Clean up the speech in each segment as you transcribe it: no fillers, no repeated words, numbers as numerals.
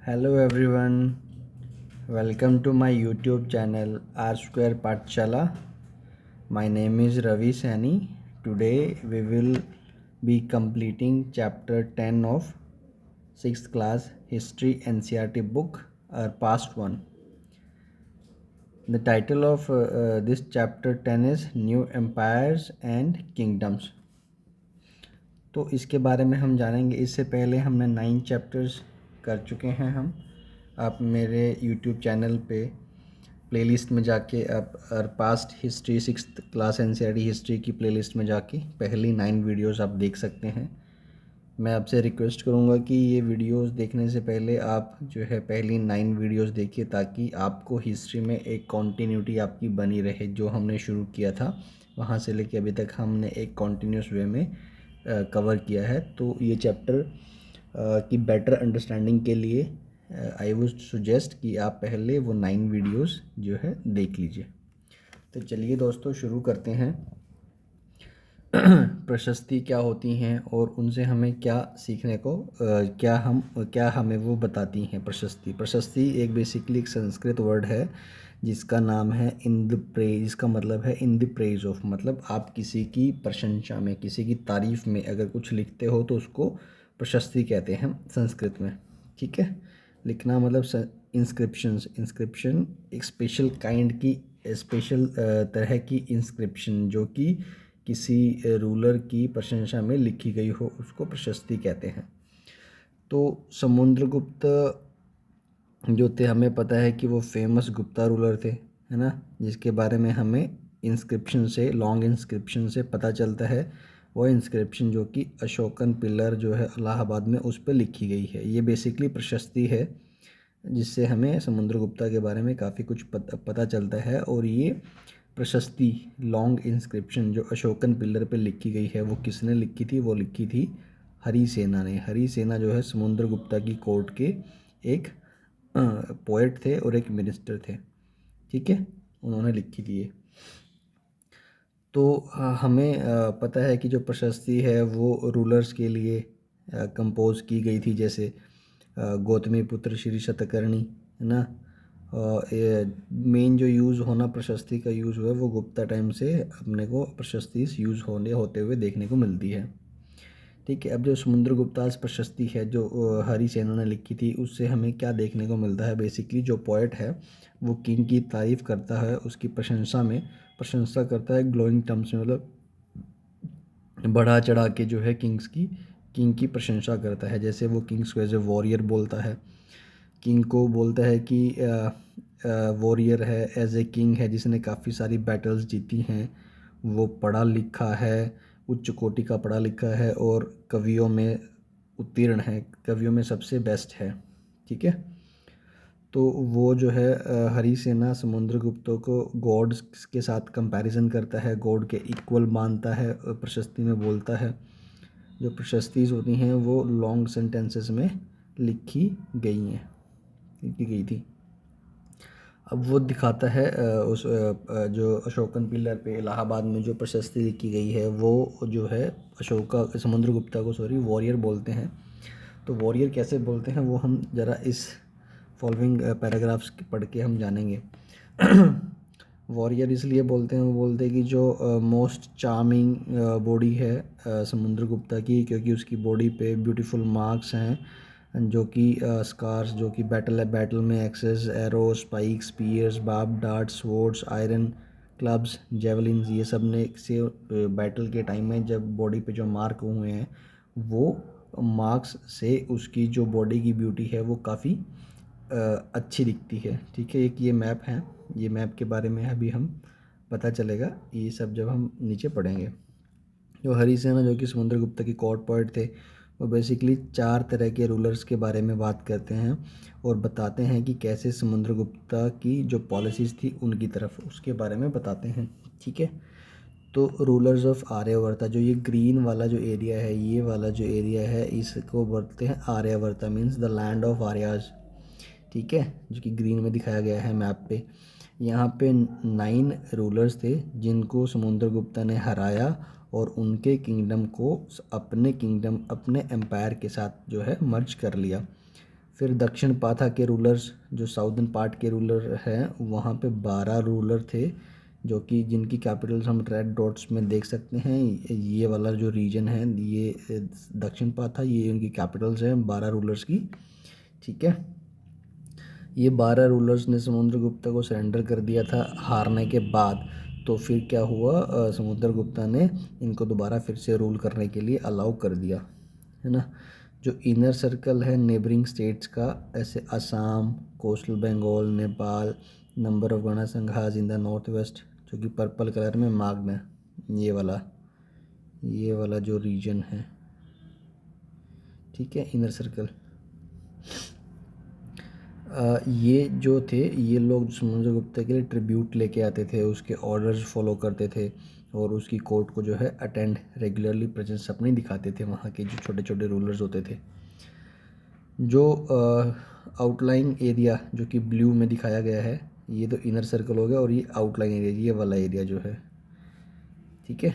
Hello everyone, welcome to my YouTube channel R Square Pathshala. My name is Ravi Sani. Today we will be completing chapter 10 of 6th class History NCERT book, past one. The title of this chapter 10 is New Empires and Kingdoms. तो इसके बारे में हम जानेंगे। इससे पहले हमने 9 chapters कर चुके हैं। हम आप मेरे यूट्यूब चैनल पे प्लेलिस्ट में जाके आप past history 6th class NCERT history की प्लेलिस्ट में जाके पहली 9 वीडियोस आप देख सकते हैं। मैं आपसे रिक्वेस्ट करूंगा कि ये वीडियोस देखने से पहले आप जो है पहली 9 वीडियोस देखिए, ताकि आपको हिस्ट्री में एक कॉन्टीन्यूटी आपकी बनी रहे। जो हमने शुरू किया था वहाँ से लेके अभी तक हमने एक कॉन्टीन्यूस वे में कवर किया है। तो ये चैप्टर की बेटर अंडरस्टैंडिंग के लिए आई वुड सुजेस्ट कि आप पहले वो 9 वीडियोस जो है देख लीजिए। तो चलिए दोस्तों शुरू करते हैं। प्रशस्ति क्या होती हैं और उनसे हमें क्या सीखने को क्या हमें वो बताती हैं। प्रशस्ति एक बेसिकली एक संस्कृत वर्ड है जिसका नाम है इन द प्रेज। इसका मतलब है इन द प्रेज ऑफ, मतलब आप किसी की प्रशंसा में, किसी की तारीफ़ में अगर कुछ लिखते हो तो उसको प्रशस्ति कहते हैं संस्कृत में। ठीक है, लिखना मतलब इंस्क्रिप्शन एक स्पेशल काइंड की, स्पेशल तरह की इंस्क्रिप्शन जो कि किसी रूलर की प्रशंसा में लिखी गई हो, उसको प्रशस्ति कहते हैं। तो समुद्रगुप्त जो थे, हमें पता है कि वो फेमस गुप्ता रूलर थे, है ना, जिसके बारे में हमें इंस्क्रिप्शन से, लॉन्ग इंस्क्रिप्शन से पता चलता है। वो इंस्क्रिप्शन जो कि अशोकन पिलर जो है इलाहाबाद में, उस पर लिखी गई है। ये बेसिकली प्रशस्ति है जिससे हमें समुद्रगुप्ता के बारे में काफ़ी कुछ पता चलता है। और ये प्रशस्ति लॉन्ग इंस्क्रिप्शन जो अशोकन पिलर पे लिखी गई है, वो किसने लिखी थी? वो लिखी थी हरिसेना ने। हरिसेना जो है समुद्रगुप्ता की कोर्ट के एक पोएट थे और एक मिनिस्टर थे। ठीक है, उन्होंने लिखी थी ये। तो हमें पता है कि जो प्रशस्ति है वो रूलर्स के लिए कंपोज की गई थी, जैसे गौतमी पुत्र श्री शतकर्णी, है ना। मेन जो यूज़ होना प्रशस्ति का यूज़ हुआ है वो गुप्ता टाइम से अपने को प्रशस्ति यूज़ होते हुए देखने को मिलती है। ठीक है, अब जो समुद्रगुप्तास प्रशस्ति है जो हरिसेना ने लिखी थी, उससे हमें क्या देखने को मिलता है? बेसिकली जो पोएट है वो किंग की तारीफ़ करता है, उसकी प्रशंसा करता है ग्लोइंग टर्म्स में, मतलब बढ़ा चढ़ा के जो है किंग की प्रशंसा करता है। जैसे वो किंग्स को एज ए वॉरियर बोलता है, किंग को बोलता है कि वॉरियर है, एज ए किंग है जिसने काफ़ी सारी बैटल्स जीती हैं, वो पढ़ा लिखा है, उच्च कोटि का पढ़ा लिखा है और कवियों में उत्तीर्ण है, कवियों में सबसे बेस्ट है। ठीक है, तो वो जो है हरिसेना समुद्रगुप्त को गॉड्स के साथ कंपैरिजन करता है, गॉड के इक्वल मानता है, प्रशस्ति में बोलता है। जो प्रशस्तिज होती हैं वो लॉन्ग सेंटेंसेस में लिखी गई थी। अब वो दिखाता है जो अशोकन पिलर पे इलाहाबाद में जो प्रशस्ति लिखी गई है, वो जो है समुद्रगुप्ता को वॉरियर बोलते हैं। तो वॉरियर कैसे बोलते हैं वो हम ज़रा इस फॉलोइंग पैराग्राफ्स पढ़ के हम जानेंगे। वॉरियर इसलिए बोलते हैं, वो बोलते हैं कि जो मोस्ट चार्मिंग बॉडी है समुद्रगुप्ता की, क्योंकि उसकी बॉडी पे ब्यूटीफुल मार्क्स हैं जो कि स्कार्स, जो कि बैटल में axes, arrow, spike, spears, barb dart, swords, iron clubs, javelins, ये सब ने से बैटल के टाइम में जब बॉडी पे जो मार्क हुए हैं, वो मार्क्स से उसकी जो बॉडी की ब्यूटी है वो काफ़ी अच्छी दिखती है। ठीक है, एक ये मैप है, ये मैप के बारे में अभी हम पता चलेगा, ये सब जब हम नीचे पढ़ेंगे। जो हरिसेना जो कि समुद्रगुप्ता की कोर्ट पोएट थे, वो बेसिकली 4 तरह के रूलर्स के बारे में बात करते हैं और बताते हैं कि कैसे समुद्रगुप्ता की जो पॉलिसीज़ थी उनकी तरफ, उसके बारे में बताते हैं। ठीक है, तो रूलर्स ऑफ आर्यावर्ता, जो ये ग्रीन वाला जो एरिया है, ये वाला जो एरिया है, इसको बोलते हैं आर्यावर्ता, means the land of Arya's. ठीक है, जो कि ग्रीन में दिखाया गया है मैप पे। यहाँ पे 9 रूलर्स थे जिनको समुद्रगुप्ता ने हराया और उनके किंगडम को अपने एम्पायर के साथ जो है मर्ज कर लिया। फिर दक्षिण पाथा के रूलर्स, जो साउदर्न पार्ट के रूलर हैं, वहाँ पे 12 रूलर थे, जो कि जिनकी कैपिटल्स हम रेड डॉट्स में देख सकते हैं। ये वाला जो रीजन है, ये दक्षिण पाथा, ये उनकी कैपिटल्स हैं 12 रूलर्स की। ठीक है, ये 12 रूलर्स ने समुद्रगुप्त को सरेंडर कर दिया था हारने के बाद। तो फिर क्या हुआ, समुद्रगुप्त ने इनको दोबारा फिर से रूल करने के लिए अलाउ कर दिया, है ना। जो इनर सर्कल है नेबरिंग स्टेट्स का, ऐसे Assam, coastal Bengal, Nepal, number of गणा संघाज इन द नॉर्थ वेस्ट, जो कि पर्पल कलर में मार्क्ड है, ये वाला जो रीजन है, ठीक है, इनर सर्कल। ये जो थे, ये लोग समुद्रगुप्त के लिए ट्रिब्यूट लेके आते थे, उसके ऑर्डर्स फॉलो करते थे और उसकी कोर्ट को जो है अटेंड रेगुलरली प्रेजेंस अपनी दिखाते थे, वहाँ के जो छोटे छोटे रूलर्स होते थे। जो आउटलाइन एरिया जो कि ब्लू में दिखाया गया है, ये तो इनर सर्कल हो गया, और ये आउटलाइन एरिया, ये वाला एरिया जो है, ठीक है,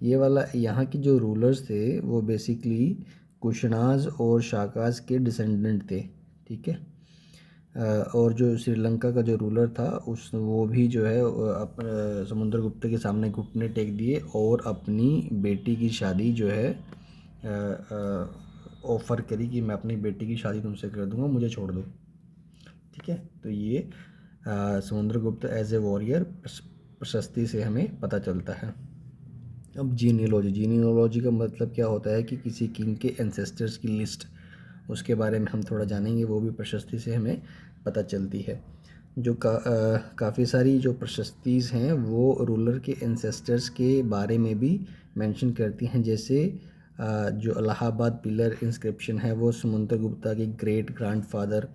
ये वाला, यहाँ के जो रूलर्स थे वो बेसिकली कुशनाज और शाकाज के डिसेंडेंट थे, ठीक है। और जो श्रीलंका का जो रूलर था, वो भी जो है समुद्रगुप्त के सामने घुटने टेक दिए और अपनी बेटी की शादी जो है ऑफ़र करी कि मैं अपनी बेटी की शादी तुमसे कर दूंगा, मुझे छोड़ दो, ठीक है। तो ये समुद्रगुप्त एज ए वॉरियर प्रशस्ति से हमें पता चलता है। अब जीनियोलॉजी का मतलब क्या होता है कि किसी किंग के एंसेस्टर्स की लिस्ट, उसके बारे में हम थोड़ा जानेंगे, वो भी प्रशस्ति से हमें पता चलती है। जो काफ़ी सारी जो प्रशस्तिज हैं वो रूलर के एंसेस्टर्स के बारे में भी मेंशन करती हैं। जैसे जो इलाहाबाद पिलर इंस्क्रिप्शन है, वो समुद्रगुप्ता के ग्रेट ग्रैंडफादर,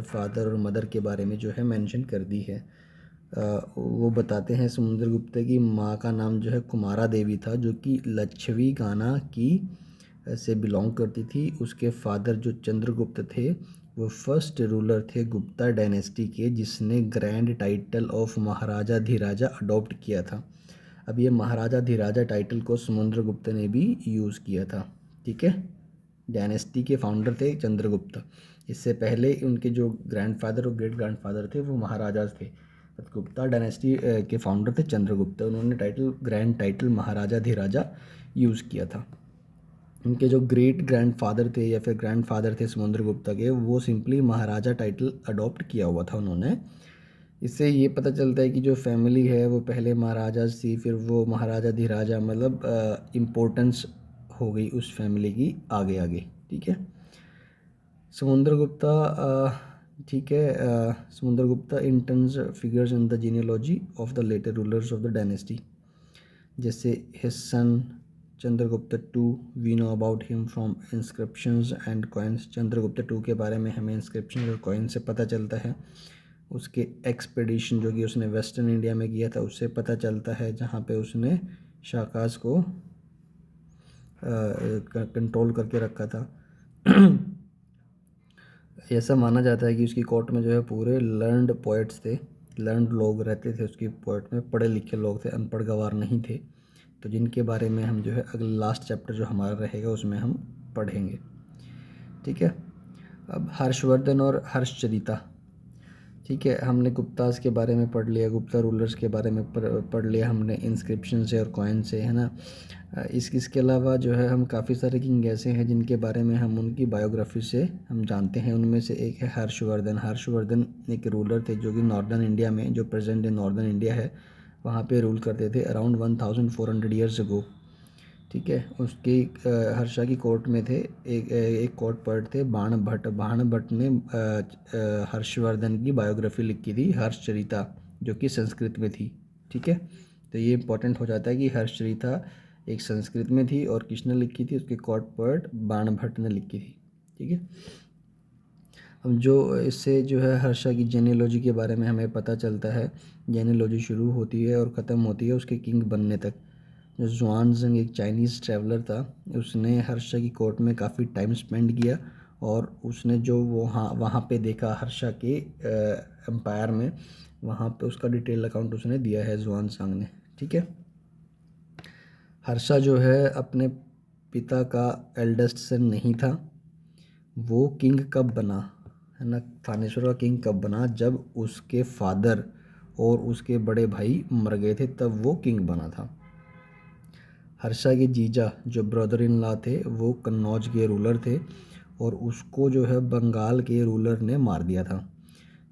फादर और मदर के बारे में जो है मेंशन कर दी है। वो बताते हैं समुद्रगुप्त की माँ का नाम जो है कुमारा देवी था, जो कि लच्छवी गाना की से बिलोंग करती थी। उसके फादर जो चंद्रगुप्त थे, वो फर्स्ट रूलर थे गुप्ता डायनेस्टी के, जिसने grand title of Maharaja Dhiraja adopt किया था। अब ये महाराजा धीराजा टाइटल को समुद्रगुप्त ने भी यूज़ किया था, ठीक है। डायनेस्टी के फाउंडर थे चंद्रगुप्त। इससे पहले उनके जो ग्रैंडफादर और ग्रेट ग्रैंडफादर थे वो महाराजाज थे। गुप्ता डायनेस्टी के फाउंडर थे चंद्रगुप्त, उन्होंने ग्रैंड टाइटल महाराजा धीराजा यूज़ किया था। उनके जो ग्रेट ग्रैंडफादर थे या फिर ग्रैंडफादर थे समुद्रगुप्त के, वो सिंपली महाराजा टाइटल अडॉप्ट किया हुआ था उन्होंने। इससे ये पता चलता है कि जो फैमिली है वो पहले महाराजा थी, फिर वो महाराजा धीराजा, मतलब इम्पोर्टेंस हो गई उस फैमिली की आगे आगे, ठीक है। समुद्रगुप्ता, ठीक है, Samudragupta in terms figures in the genealogy of the later rulers of the dynasty. जैसे his son Chandragupta two, we know about him from inscriptions and coins. Chandragupta two के बारे में हमें इंस्क्रिप्शन और कॉइन से पता चलता है। उसके एक्सपेडिशन जो कि उसने वेस्टर्न इंडिया में किया था उससे पता चलता है, जहाँ पे उसने शाकाज को कंट्रोल करके रखा था। ऐसा माना जाता है कि उसकी कोर्ट में जो है पूरे लर्नड पोइट्स थे, लर्नड लोग रहते थे उसकी कोर्ट में, पढ़े लिखे लोग थे, अनपढ़ गवार नहीं थे। तो जिनके बारे में हम जो है अगले लास्ट चैप्टर जो हमारा रहेगा उसमें हम पढ़ेंगे, ठीक है। अब हर्षवर्धन और हर्षचरिता, ठीक है, हमने गुप्तास के बारे में पढ़ लिया, गुप्ता रूलर्स के बारे में पढ़ लिया हमने इंस्क्रिप्शन से और कॉइन से, है ना। इसके अलावा जो है हम काफ़ी सारे किंग ऐसे हैं जिनके बारे में हम उनकी बायोग्राफी से हम जानते हैं। उनमें से एक है हर्षवर्धन एक रूलर थे जो कि नॉर्दर्न इंडिया में, जो प्रेजेंट डे नॉर्दर्न इंडिया है, वहाँ पे रूल करते थे अराउंड 1400 ईयर्स अगो, ठीक है। उसके हर्षा की कोर्ट में थे, एक कोर्ट पर्ट थे बाण भट्ट ने हर्षवर्धन की बायोग्राफी लिखी थी, हर्षचरिता, जो कि संस्कृत में थी, ठीक है। तो ये इंपॉर्टेंट हो जाता है कि हर्षचरिता एक संस्कृत में थी और किसने लिखी थी, उसके कोर्ट पर्ट बाण भट्ट ने लिखी थी, ठीक है। अब जो इससे जो है हर्षा की जेनेलॉजी के बारे में हमें पता चलता है। जेनेलॉजी शुरू होती है और ख़त्म होती है उसके किंग बनने तक। जो ज़ुआनज़ंग एक चाइनीज़ ट्रैवलर था, उसने हर्षा की कोर्ट में काफ़ी टाइम स्पेंड किया और उसने जो वहाँ पे देखा हर्षा के एम्पायर में, वहाँ पे उसका डिटेल अकाउंट उसने दिया है ज़ुआनज़ंग ने, ठीक है। हर्षा जो है अपने पिता का एल्डेस्ट सन नहीं था, वो किंग कब बना, है ना, थानेश्वर का किंग कब बना, जब उसके फादर और उसके बड़े भाई मर गए थे, तब वो किंग बना था। हर्षा के जीजा जो ब्रदर इन लॉ थे वो कन्नौज के रूलर थे और उसको जो है बंगाल के रूलर ने मार दिया था।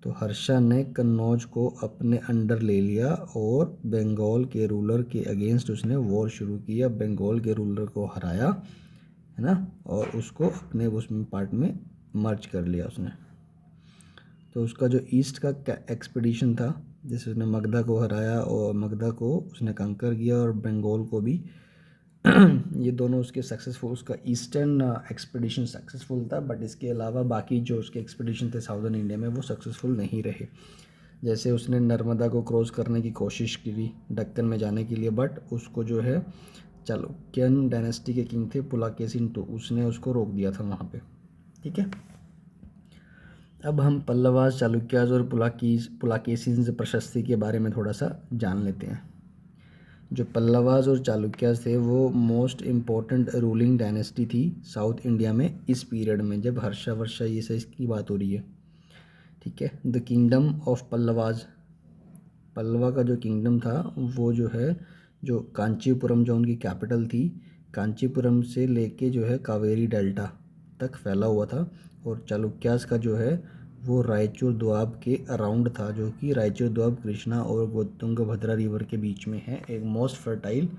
तो हर्षा ने कन्नौज को अपने अंडर ले लिया और बंगाल के रूलर के अगेंस्ट उसने वॉर शुरू किया, बंगाल के रूलर को हराया, है ना, और उसको अपने उसमें पार्ट में मर्ज कर लिया उसने। तो उसका जो ईस्ट का एक्सपीडिशन था, जिससे उसने मगधा को हराया और मगधा को उसने कंकर किया और बंगाल को भी ये दोनों उसके सक्सेसफुल, उसका ईस्टर्न एक्सपीडिशन सक्सेसफुल था, बट इसके अलावा बाकी जो उसके एक्सपीडिशन थे साउदर्न इंडिया में वो सक्सेसफुल नहीं रहे। जैसे उसने नर्मदा को क्रॉस करने की कोशिश की दक्कन में जाने के लिए, बट उसको जो है चालुक्यन डायनेस्टी के किंग थे पुलाकेशिन II, उसने उसको रोक दिया था वहाँ पे। ठीक है, अब हम पल्लवास, चालुक्यास और पुलाकेशिन्स प्रशस्ति के बारे में थोड़ा सा जान लेते हैं। जो पल्लवास और चालुक्यास थे वो मोस्ट इम्पॉर्टेंट रूलिंग डायनेस्टी थी साउथ इंडिया में इस पीरियड में, जब हर्षा वर्षा ये सब इसकी बात हो रही है। ठीक है, the kingdom of Pallavas, Pallava का जो किंगडम था वो जो है, जो कांचीपुरम जो उनकी कैपिटल थी, कांचीपुरम से लेके जो है कावेरी डेल्टा तक फैला हुआ था। और चालुक्यास का जो है वो रायचूर दोआब के अराउंड था, जो कि रायचूर दोआब कृष्णा और तुंगभद्रा रिवर के बीच में है, एक मोस्ट फर्टाइल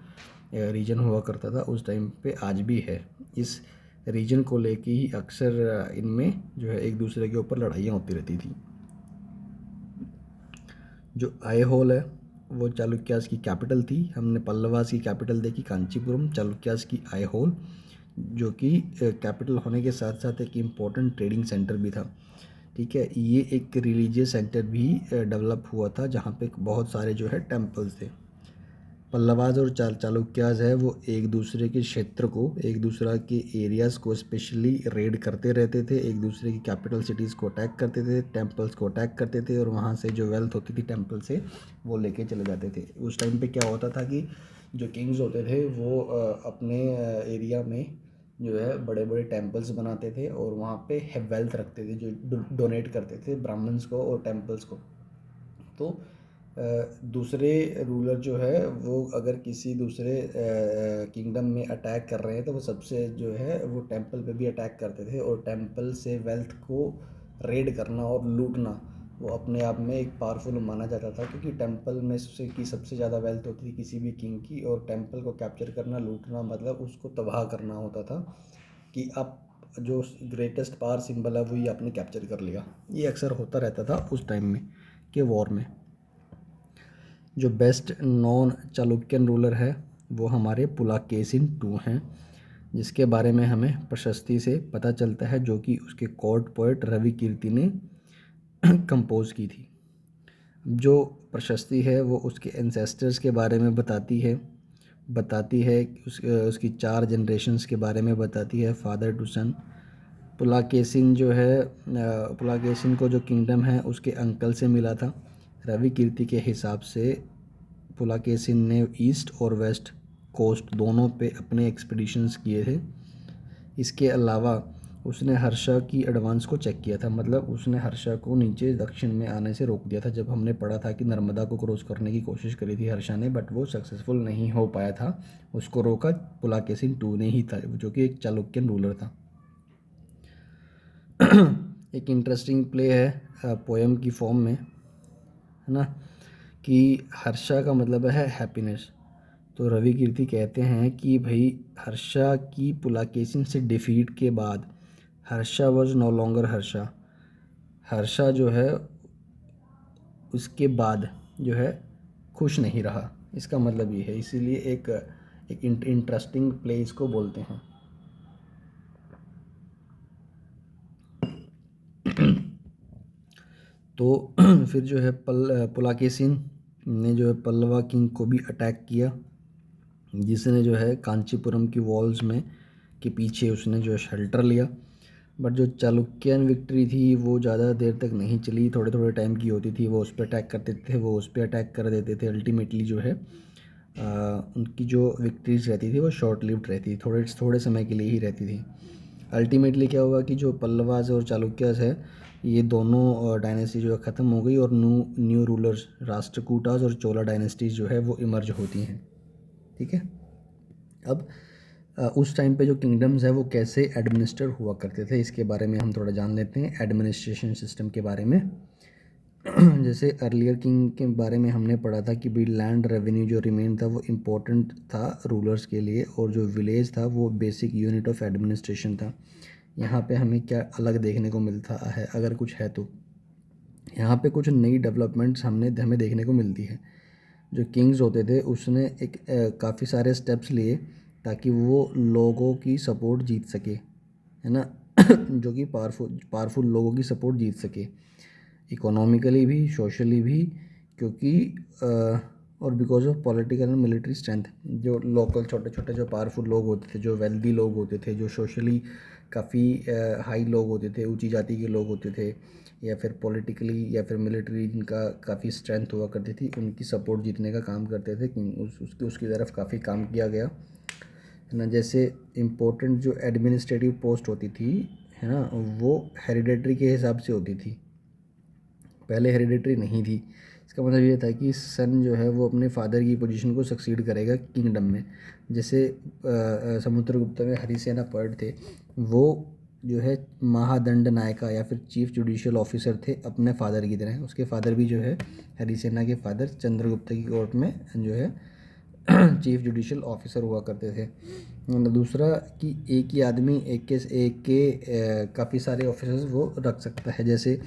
रीजन हुआ करता था उस टाइम पे, आज भी है। इस रीजन को लेके ही अक्सर इनमें जो है एक दूसरे के ऊपर लड़ाइयाँ होती रहती थी। जो आईहोल है वो चालुक्यास की कैपिटल थी। हमने पल्लवास की कैपिटल देखी कांचीपुरम, चालुक्यास की आईहोल, जो कि कैपिटल होने के साथ साथ एक इम्पोर्टेंट ट्रेडिंग सेंटर भी था। ठीक है, ये एक रिलीजियस सेंटर भी डेवलप हुआ था जहाँ पे बहुत सारे जो है टेम्पल्स थे। पल्लवाज और चालुक्याज है वो एक दूसरे के क्षेत्र को, एक दूसरे के एरियाज़ को स्पेशली रेड करते रहते थे, एक दूसरे की कैपिटल सिटीज़ को अटैक करते थे, टेम्पल्स को अटैक करते थे, और वहाँ से जो वेल्थ होती थी टेम्पल से वो लेके चले जाते थे। उस टाइम पे क्या होता था कि जो किंग्स होते थे वो अपने एरिया में जो है बड़े बड़े टेम्पल्स बनाते थे और वहाँ पे वेल्थ रखते थे, जो डोनेट करते थे ब्राह्मण्स को और टेम्पल्स को। तो दूसरे रूलर जो है वो अगर किसी दूसरे किंगडम में अटैक कर रहे हैं तो वो सबसे जो है वो टेंपल पे भी अटैक करते थे, और टेंपल से वेल्थ को रेड करना और लूटना वो अपने आप में एक पावरफुल माना जाता था, क्योंकि टेंपल में से की सबसे ज़्यादा वेल्थ होती थी किसी भी किंग की, और टेंपल को कैप्चर करना, लूटना मतलब उसको तबाह करना होता था कि आप जो ग्रेटेस्ट पावर सिंबल है वही आपने कैप्चर कर लिया। ये अक्सर होता रहता था उस टाइम में के वॉर में। जो बेस्ट नॉन चालुक्यन रूलर है वो हमारे पुलाकेशिन II हैं, जिसके बारे में हमें प्रशस्ति से पता चलता है, जो कि उसके कोर्ट पोएट रवि कीर्ति ने कंपोज की थी। जो प्रशस्ति है वो उसके एंसेस्टर्स के बारे में बताती है उसकी 4 जनरेशन्स के बारे में बताती है, फादर टू सन। पुलाकेशिन जो है, पुलाकेशिन को जो किंगडम है उसके अंकल से मिला था। रवि कीर्ति के हिसाब से पुलाकेशिन ने ईस्ट और वेस्ट कोस्ट दोनों पे अपने एक्सपीडिशंस किए थे। इसके अलावा उसने हर्षा की एडवांस को चेक किया था, मतलब उसने हर्षा को नीचे दक्षिण में आने से रोक दिया था। जब हमने पढ़ा था कि नर्मदा को क्रॉस करने की कोशिश करी थी हर्षा ने, बट वो सक्सेसफुल नहीं हो पाया था, उसको रोका पुलाकेशिन II ने ही था, जो कि एक चालुक्यन रूलर था। एक इंटरेस्टिंग प्ले है पोएम की फॉर्म में, है ना, कि हर्षा का मतलब है हैप्पीनेस। तो रवि कीर्ति कहते हैं कि भाई हर्षा की पुलाकेशिन से डिफीट के बाद Harsha was no longer Harsha, Harsha जो है उसके बाद जो है खुश नहीं रहा, इसका मतलब ये है। इसीलिए एक इंटरेस्टिंग प्ले इसको बोलते हैं। तो फिर जो है पुलाकेशिन ने जो है पल्लवा किंग को भी अटैक किया, जिसने जो है कांचीपुरम की वॉल्स में के पीछे उसने जो शेल्टर लिया। बट जो चालुक्यन विक्ट्री थी वो ज़्यादा देर तक नहीं चली, थोड़े थोड़े टाइम की होती थी। वो उस पर अटैक करते थे, वो उस पर अटैक कर देते थे। अल्टीमेटली जो है उनकी जो विक्ट्रीज रहती थी वो शॉर्ट लिव्ड रहती थी, थोड़े थोड़े समय के लिए ही रहती थी। अल्टीमेटली क्या हुआ कि जो पल्लवास और चालुक्यास है, ये दोनों डायनेस्टी जो है ख़त्म हो गई और न्यू रूलर्स राष्ट्रकूटास और चोला डायनेस्टीज जो है वो इमर्ज होती हैं। ठीक है। अब उस टाइम पे जो किंगडम्स है वो कैसे एडमिनिस्टर हुआ करते थे, इसके बारे में हम थोड़ा जान लेते हैं, एडमिनिस्ट्रेशन सिस्टम के बारे में। जैसे अर्लियर किंग के बारे में हमने पढ़ा था कि भाई लैंड रेवेन्यू जो रिमेन था वो इम्पोर्टेंट था रूलर्स के लिए, और जो विलेज था वो बेसिक यूनिट ऑफ एडमिनिस्ट्रेशन था। यहाँ पे हमें क्या अलग देखने को मिलता है, अगर कुछ है तो यहाँ पे कुछ नई डेवलपमेंट्स हमें देखने को मिलती है। जो किंग्स होते थे उसने एक काफ़ी सारे स्टेप्स लिए ताकि वो लोगों की सपोर्ट जीत सके, है ना। जो कि पावरफुल लोगों की सपोर्ट जीत सके, इकोनॉमिकली भी, सोशली भी, क्योंकि और because of political and military strength. जो लोकल छोटे छोटे जो पावरफुल लोग होते थे, जो वेल्दी लोग होते थे, जो सोशली काफ़ी हाई लोग होते थे, ऊंची जाति के लोग होते थे, या फिर पॉलिटिकली या फिर मिलिट्री जिनका काफ़ी स्ट्रेंथ हुआ करती थी, उनकी सपोर्ट जीतने का काम करते थे। उसकी तरफ काफ़ी काम किया गया, है ना। जैसे इम्पोर्टेंट जो एडमिनिस्ट्रेटिव पोस्ट होती थी, है ना, वो हेरिडेटरी के हिसाब से होती थी, पहले हेरिडेटरी नहीं थी। इसका मतलब ये था कि सन जो है वो अपने फादर की पोजीशन को सक्सीड करेगा किंगडम में। जैसे समुद्रगुप्त में हरिसेना पर्ट थे, वो जो है महादंड नायका या फिर चीफ जुडिशियल ऑफिसर थे अपने फादर की तरह। उसके फादर भी जो है हरिसेना के फादर चंद्रगुप्त की कोर्ट में जो है चीफ जुडिशियल ऑफिसर हुआ करते थे। दूसरा कि एक ही आदमी एक के काफ़ी सारे ऑफिसर्स वो रख सकता है। जैसे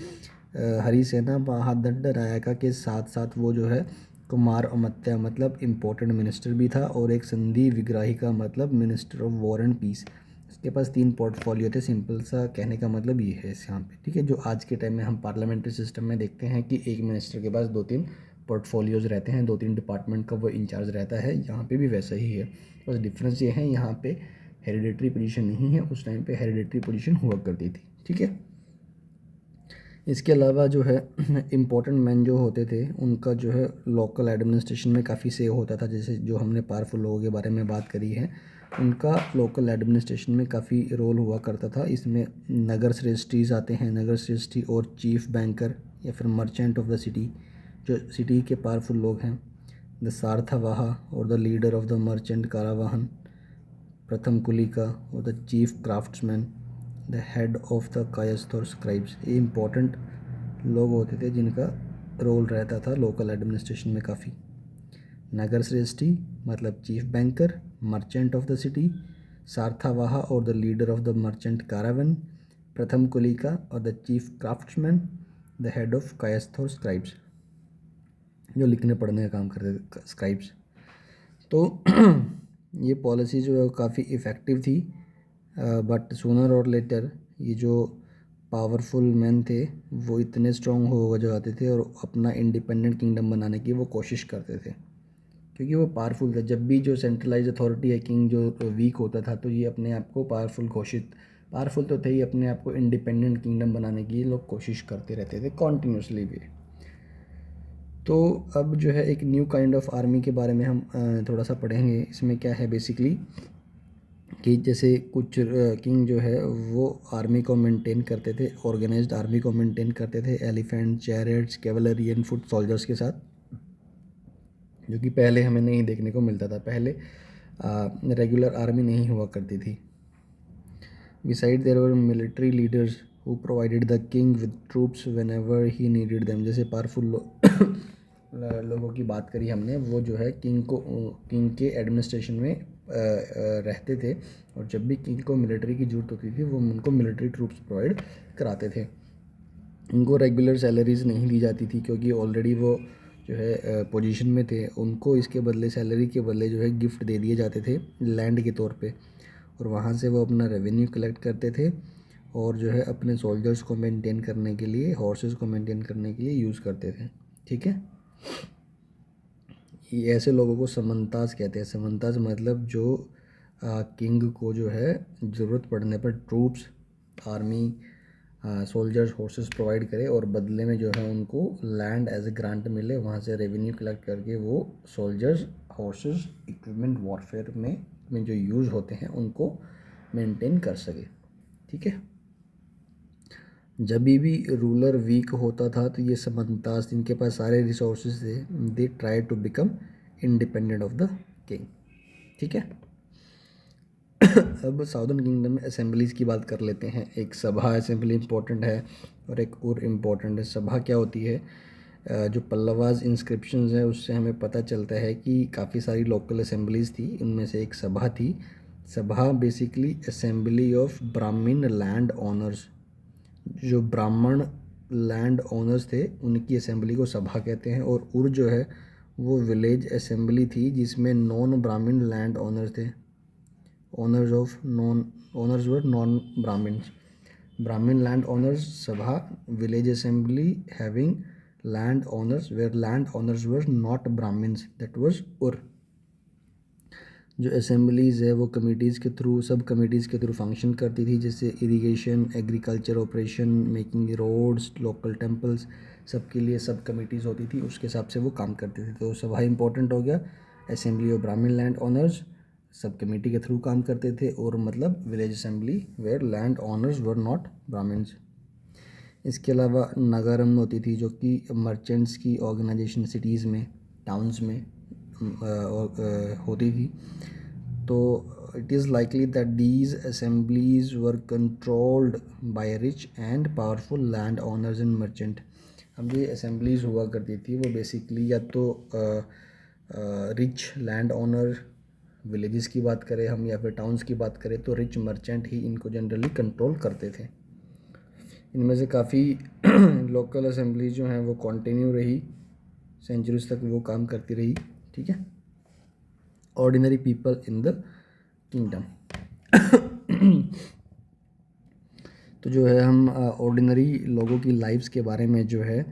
हरिसेना महादंड नायका के साथ साथ वो जो है कुमार अमात्य मतलब इम्पोर्टेंट मिनिस्टर भी था, और एक संधि विग्राही का मतलब minister of war and peace. इसके पास 3 पोर्टफोलियो थे। सिंपल सा कहने का मतलब ये है इस यहाँ पे, ठीक है। जो आज के टाइम में हम पार्लियामेंट्री सिस्टम में देखते हैं कि एक मिनिस्टर के पास 2-3 पोर्टफोलियोज़ रहते हैं, 2-3 डिपार्टमेंट का वो इंचार्ज रहता है। यहाँ पे भी वैसा ही है, बस डिफरेंस ये है यहाँ पे हेरिडेटरी पोजीशन नहीं है, उस टाइम पे हेरिडेटरी पोजीशन हुआ करती थी, ठीक है। इसके अलावा जो है इम्पोर्टेंट मैन जो होते थे उनका जो है लोकल एडमिनिस्ट्रेशन में काफ़ी से होता था। जैसे जो हमने पावरफुल लोगों के बारे में बात करी है, उनका लोकल एडमिनिस्ट्रेशन में काफ़ी रोल हुआ करता था। इसमें नगर श्रेष्ठीज आते हैं, नगर श्रेष्ठी और चीफ बैंकर या फिर मर्चेंट ऑफ द सिटी, जो सिटी के पावरफुल लोग हैं। द सारथवाहा और the leader of the merchant caravan, prathama kulika और the chief craftsman, the head of the Kayastha और स्क्राइब्स। ये इंपॉर्टेंट लोग होते थे जिनका रोल रहता था लोकल एडमिनिस्ट्रेशन में काफ़ी। नगर श्रेष्ठी मतलब chief banker, merchant of the city, sarthavaha और the leader of the merchant caravan, prathama kulika और the chief craftsman, the head of Kayastha और स्क्राइब्स, जो लिखने पढ़ने का काम करते थे, स्क्राइब्स। तो ये पॉलिसी जो है काफ़ी इफ़ेक्टिव थी, बट सूनर और लेटर ये जो पावरफुल मैन थे वो इतने स्ट्रॉन्ग हो जाते थे और अपना इंडिपेंडेंट किंगडम बनाने की वो कोशिश करते थे, क्योंकि वो पावरफुल थे। जब भी जो सेंट्रलाइज अथॉरिटी है, किंग जो वीक होता था, तो ये अपने आप को पावरफुल तो थे ही, अपने आप को इंडिपेंडेंट किंगडम बनाने की ये लोग कोशिश करते रहते थे कॉन्टीन्यूसली भी। तो अब जो है एक न्यू काइंड ऑफ आर्मी के बारे में हम थोड़ा सा पढ़ेंगे। इसमें क्या है बेसिकली कि जैसे कुछ किंग जो है वो आर्मी को मेंटेन करते थे, ऑर्गेनाइज्ड आर्मी को मेंटेन करते थे elephant, chariots, cavalry and foot soldiers के साथ, जो कि पहले हमें नहीं देखने को मिलता था। पहले रेगुलर आर्मी नहीं हुआ करती थी। Beside there were military leaders who provided the king with troops whenever he needed them. जैसे पावरफुल लोगों की बात करी हमने, वो जो है किंग के एडमिनिस्ट्रेशन में रहते थे, और जब भी किंग को मिलिट्री की ज़रूरत होती थी वो उनको मिलिट्री ट्रूप्स प्रोवाइड कराते थे। उनको रेगुलर सैलरीज नहीं दी जाती थी, क्योंकि ऑलरेडी वो जो है पोजीशन में थे। उनको इसके बदले, सैलरी के बदले जो है गिफ्ट दे दिए जाते थे लैंड के तौर पे, और वहाँ से वो अपना रेवेन्यू कलेक्ट करते थे, और जो है अपने सोल्जर्स को मेंटेन करने के लिए, हॉर्सेस को मेंटेन करने के लिए यूज़ करते थे, ठीक है। ये ऐसे लोगों को समंताज कहते हैं। समंताज मतलब जो किंग को जो है ज़रूरत पड़ने पर troops, army, soldiers, horses provide करे, और बदले में जो है उनको लैंड एज ए ग्रांट मिले, वहाँ से रेवेन्यू कलेक्ट करके वो सोल्जर्स, हॉर्सेस, इक्विपमेंट वॉरफेयर में जो यूज़ होते हैं उनको मेंटेन कर सके। ठीक है। जब भी रूलर वीक होता था तो ये समंताज, जिनके पास सारे रिसोर्सेज थे, they try to become independent of the king, ठीक है। अब साउदर्न किंगडम में असेंबलीज़ की बात कर लेते हैं। एक सभा असेंबली इम्पोर्टेंट है और एक और इम्पोर्टेंट है। सभा क्या होती है? जो पल्लवाज इंस्क्रिप्शंस हैं उससे हमें पता चलता है कि काफ़ी सारी लोकल असेंबलीज़ थी, उनमें से एक सभा थी। सभा basically assembly of Brahmin land owners. जो ब्राह्मण लैंड ओनर्स थे उनकी असेंबली को सभा कहते हैं। और उर जो है वो विलेज असेंबली थी जिसमें नॉन ब्राह्मण लैंड ओनर्स थे। Owners were non Brahmins. Brahmin landowners Sabha, village assembly having landowners where landowners were not Brahmins, that was Ur। जो असेंबलीज़ है वो कमिटीज़ के थ्रू, सब कमिटीज़ के थ्रू फंक्शन करती थी, जैसे irrigation, agriculture operation, making roads, local temples, सबके लिए सब कमिटीज़ होती थी, उसके हिसाब से वो काम करते थे। तो सभा इंपॉर्टेंट हो गया। Assembly of Brahmin land owners, sub committee के थ्रू काम करते थे। और मतलब village assembly where land owners were not Brahmins. इसके अलावा नगरम होती थी जो कि मर्चेंट्स की ऑर्गेनाइजेशन सिटीज़ में, टाउन्स में होती थी। तो it is likely that these assemblies were controlled by rich and powerful land owners and merchant. अब ये असेंबलीज हुआ करती थी वो बेसिकली या तो रिच लैंड ओनर, विलेजेस की बात करें हम या फिर टाउन्स की बात करें तो रिच मर्चेंट ही इनको जनरली कंट्रोल करते थे। इनमें से काफ़ी लोकल असेंबलीज जो हैं वो कंटिन्यू रही, सेंचुरीज तक वो काम करती रही, ठीक है। Ordinary people in the kingdom. तो जो है हम ऑर्डिनरी लोगों की लाइफ्स के बारे में जो है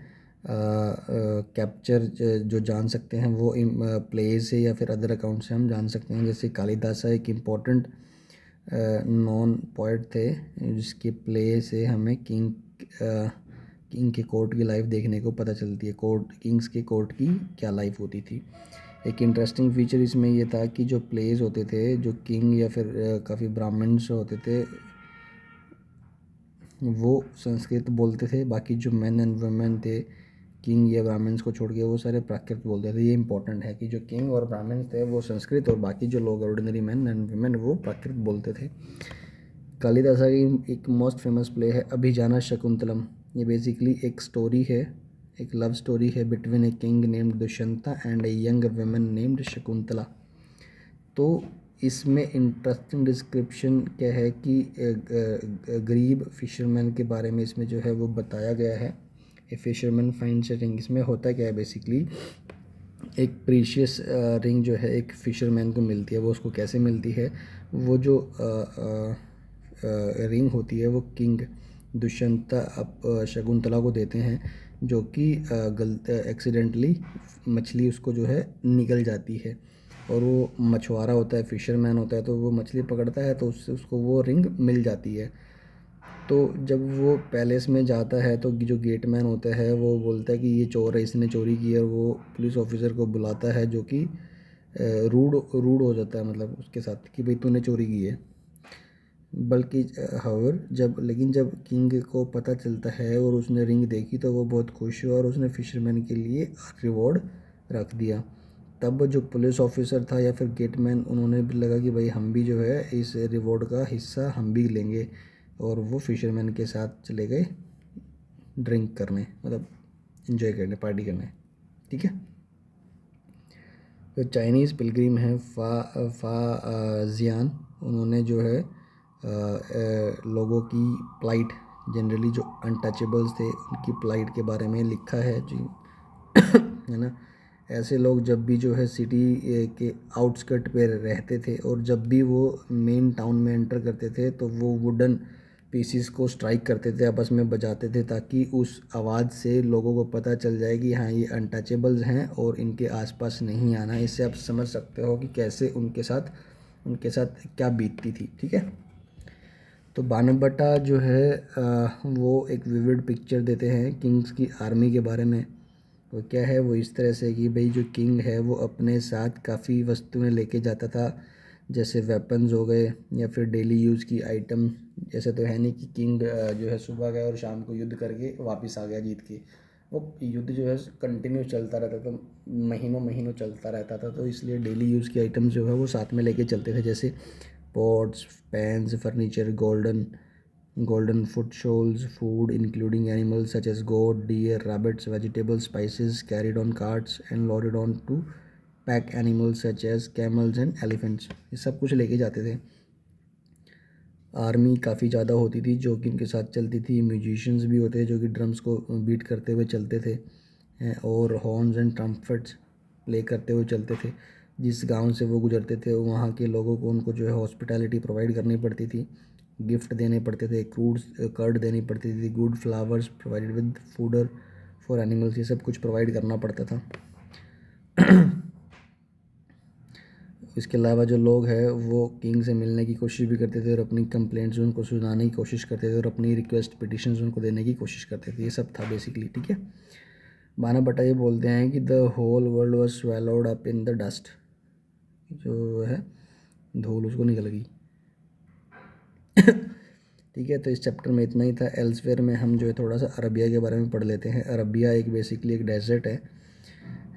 कैप्चर जो जान सकते हैं वो प्लेज से या फिर अदर अकाउंट से हम जान सकते हैं। जैसे कालिदासा एक इम्पोर्टेंट नॉन पोइट थे जिसके प्ले से हमें किंग के कोर्ट की लाइफ देखने को पता चलती है। किंग्स के कोर्ट की क्या लाइफ होती थी। एक इंटरेस्टिंग फीचर इसमें ये था कि जो प्लेज होते थे, जो किंग या फिर काफ़ी ब्राह्मण्स होते थे वो संस्कृत बोलते थे, बाकी जो मेन एंड वुमेन थे किंग या ब्राह्मण्स को छोड़ के वो सारे प्राकृत बोलते थे। ये इंपॉर्टेंट है कि जो किंग और ब्राह्मण थे वो संस्कृत और बाकी जो लोग ऑर्डिनरी मैन एंड वुमेन वो प्राकृत बोलते थे। कालिदासा की एक मोस्ट फेमस प्ले है अभिजाना शकुंतलम। ये बेसिकली एक स्टोरी है, एक लव स्टोरी है between a king named Dushyanta and a young woman named Shakuntala. तो इसमें इंटरेस्टिंग डिस्क्रिप्शन क्या है कि गरीब फिशरमैन के बारे में इसमें जो है वो बताया गया है। ए फिशरमैन फाइंड्स ए रिंग। इसमें होता क्या है बेसिकली, एक प्रीशियस रिंग जो है एक फिशरमैन को मिलती है। वो उसको कैसे मिलती है? वो जो रिंग होती है वो किंग दुष्यंता शकुंतला को देते हैं, जो कि गलत एक्सीडेंटली मछली उसको जो है निकल जाती है। और वो मछुआरा होता है, फिशरमैन होता है, तो वो मछली पकड़ता है तो उससे उसको वो रिंग मिल जाती है। तो जब वो पैलेस में जाता है तो जो गेटमैन होता है वो बोलता है कि ये चोर है, इसने चोरी की है। और वो पुलिस ऑफिसर को बुलाता है जो कि रूड रूड हो जाता है मतलब उसके साथ कि भाई तूने चोरी की है। बल्कि लेकिन जब किंग को पता चलता है और उसने रिंग देखी तो वो बहुत खुश हुआ और उसने फिशरमैन के लिए रिवॉर्ड रख दिया। तब जो पुलिस ऑफिसर था या फिर गेटमैन, उन्होंने भी लगा कि भाई हम भी जो है इस रिवॉर्ड का हिस्सा हम भी लेंगे। और वो फिशरमैन के साथ चले गए ड्रिंक करने, मतलब इन्जॉय करने, पार्टी करने, ठीक है। जो चाइनीज़ पिलग्रिम हैं जियान, उन्होंने जो है लोगों की प्लाइट, जनरली जो अनटचेबल्स थे उनकी प्लाइट के बारे में लिखा है जी, है ना। ऐसे लोग जब भी जो है सिटी के आउटस्कर्ट पे रहते थे और जब भी वो मेन टाउन में एंटर करते थे तो वो वुडन पीसीस को स्ट्राइक करते थे, आपस में बजाते थे, ताकि उस आवाज़ से लोगों को पता चल जाए कि हाँ ये अनटचेबल्स हैं और इनके आसपास नहीं आना। इससे आप समझ सकते हो कि कैसे उनके साथ क्या बीतती थी, ठीक है। तो बाणभट्टा जो है वो एक विविड पिक्चर देते हैं किंग्स की आर्मी के बारे में। वो क्या है, वो इस तरह से कि भाई जो किंग है वो अपने साथ काफ़ी वस्तुएं लेके जाता था, जैसे वेपन्स हो गए या फिर डेली यूज़ की आइटम। जैसे तो है नहीं कि किंग जो है सुबह गया और शाम को युद्ध करके वापस आ गया जीत के। वो युद्ध जो है कंटिन्यू चलता रहता था, महीनों महीनों चलता रहता था, तो इसलिए डेली यूज़ की आइटम्स जो है वो साथ में लेके चलते थे। जैसे pots, pans, furniture, golden foot shoals, food including animals such as goat, deer, rabbits, vegetables, spices carried on carts and loaded on to pack animals such as camels and elephants, ये सब कुछ लेके जाते थे। आर्मी काफ़ी ज़्यादा होती थी जो कि इनके साथ चलती थी। म्यूजिशियंस भी होते थे जो कि ड्रम्स को बीट करते हुए चलते थे, और हॉर्न्स एंड ट्रम्पेट्स प्ले करते हुए चलते थे। जिस गांव से वो गुजरते थे वहाँ के लोगों को उनको जो है हॉस्पिटैलिटी प्रोवाइड करनी पड़ती थी, गिफ्ट देने पड़ते थे, कर्ड देनी पड़ती थी, good flowers provided with fodder for animals, ये सब कुछ प्रोवाइड करना पड़ता था। इसके अलावा जो लोग हैं वो किंग से मिलने की कोशिश भी करते थे और अपनी कंप्लेंट्स उनको सुनाने की कोशिश करते थे और अपनी रिक्वेस्ट पिटिशंस उनको देने की कोशिश करते थे। ये सब था बेसिकली, ठीक है। बाना बट्टा ये बोलते हैं कि the whole world was swallowed up in the dust, जो है धूल उसको निकल गई। ठीक है, तो इस चैप्टर में इतना ही था। एल्सवेयर में हम जो है थोड़ा सा अरबिया के बारे में पढ़ लेते हैं। अरबिया एक बेसिकली एक डेजर्ट है,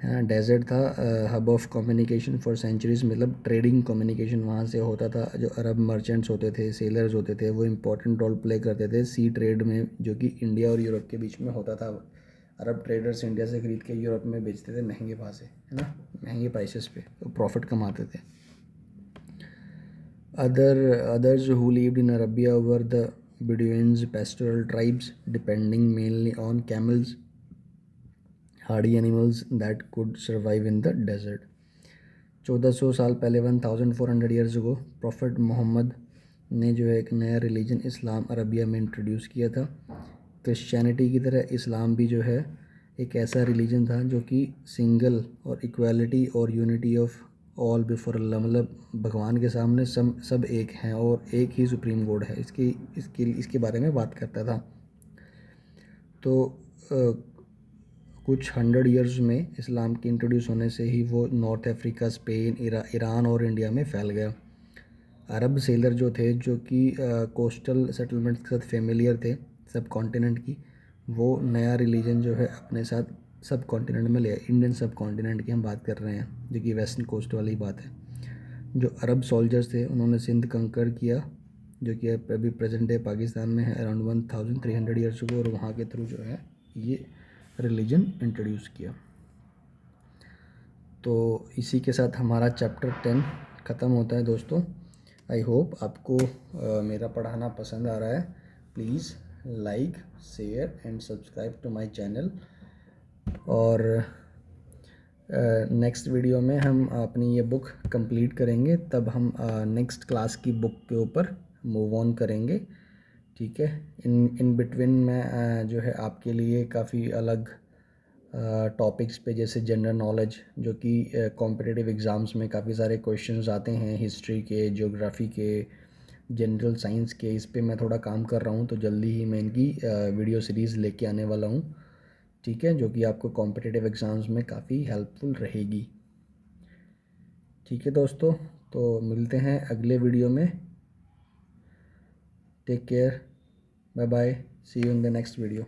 हाँ डेजर्ट था, hub of communication for centuries, मतलब ट्रेडिंग कम्युनिकेशन वहाँ से होता था। जो अरब मर्चेंट्स होते थे, सेलर्स होते थे, वो इम्पोर्टेंट रोल प्ले करते थे सी ट्रेड में, जो कि इंडिया और यूरोप के बीच में होता था। अरब ट्रेडर्स इंडिया से ख़रीद के यूरोप में बेचते थे महंगे भाव से, है ना, महंगे प्राइसेस पे, तो प्रॉफिट कमाते थे। Others who lived in Arabia were the Bedouins, pastoral tribes depending mainly on camels, hardy animals that could survive in the desert. 1400 साल पहले 1400 ईयर्स अगो प्रॉफिट मोहम्मद ने जो है एक नया रिलीजन इस्लाम अरबिया में इंट्रोड्यूस किया था। क्रिश्चियनिटी की तरह इस्लाम भी जो है एक ऐसा रिलीजन था जो कि सिंगल और इक्वालिटी और यूनिटी ऑफ ऑल बिफोर अल्लाह, मतलब भगवान के सामने सब एक हैं और एक ही सुप्रीम गॉड है, इसके बारे में बात करता था। तो कुछ 100 ईयर्स में इस्लाम के इंट्रोड्यूस होने से ही वो नॉर्थ अफ्रीका, स्पेन, ईरान और इंडिया में फैल गया। अरब सेलर जो थे, जो कि कोस्टल सेटलमेंट्स के साथ फेमिलियर थे सब कॉन्टिनेंट की, वो नया रिलीजन जो है अपने साथ सब कॉन्टिनेंट में ले, इंडियन सब कॉन्टिनेंट की हम बात कर रहे हैं, जो कि वेस्टर्न कोस्ट वाली बात है। जो अरब सोल्जर्स थे उन्होंने सिंध कंकर किया, जो कि अभी प्रेजेंट डे पाकिस्तान में है, अराउंड 1300 ईयर्स को, और वहाँ के थ्रू जो है ये रिलीजन इंट्रोड्यूस किया। तो इसी के साथ हमारा चैप्टर 10 ख़त्म होता है दोस्तों। आई होप आपको मेरा पढ़ाना पसंद आ रहा है। Please like, share and subscribe to my channel. और नेक्स्ट वीडियो में हम अपनी ये बुक कंप्लीट करेंगे, तब हम नेक्स्ट क्लास की बुक के ऊपर मूव ऑन करेंगे, ठीक है। इन बिटवीन में जो है आपके लिए काफ़ी अलग टॉपिक्स पे, जैसे जनरल नॉलेज, जो कि कॉम्पिटिटिव एग्ज़ाम्स में काफ़ी सारे क्वेश्चंस आते हैं, हिस्ट्री के, ज्योग्राफी के, जनरल साइंस के, इस पे मैं थोड़ा काम कर रहा हूँ। तो जल्दी ही मैं इनकी वीडियो सीरीज़ लेके आने वाला हूँ, ठीक है, जो कि आपको कॉम्पिटिटिव एग्ज़ाम्स में काफ़ी हेल्पफुल रहेगी। ठीक है दोस्तों, तो मिलते हैं अगले वीडियो में। Take care, bye bye, see you in the next video.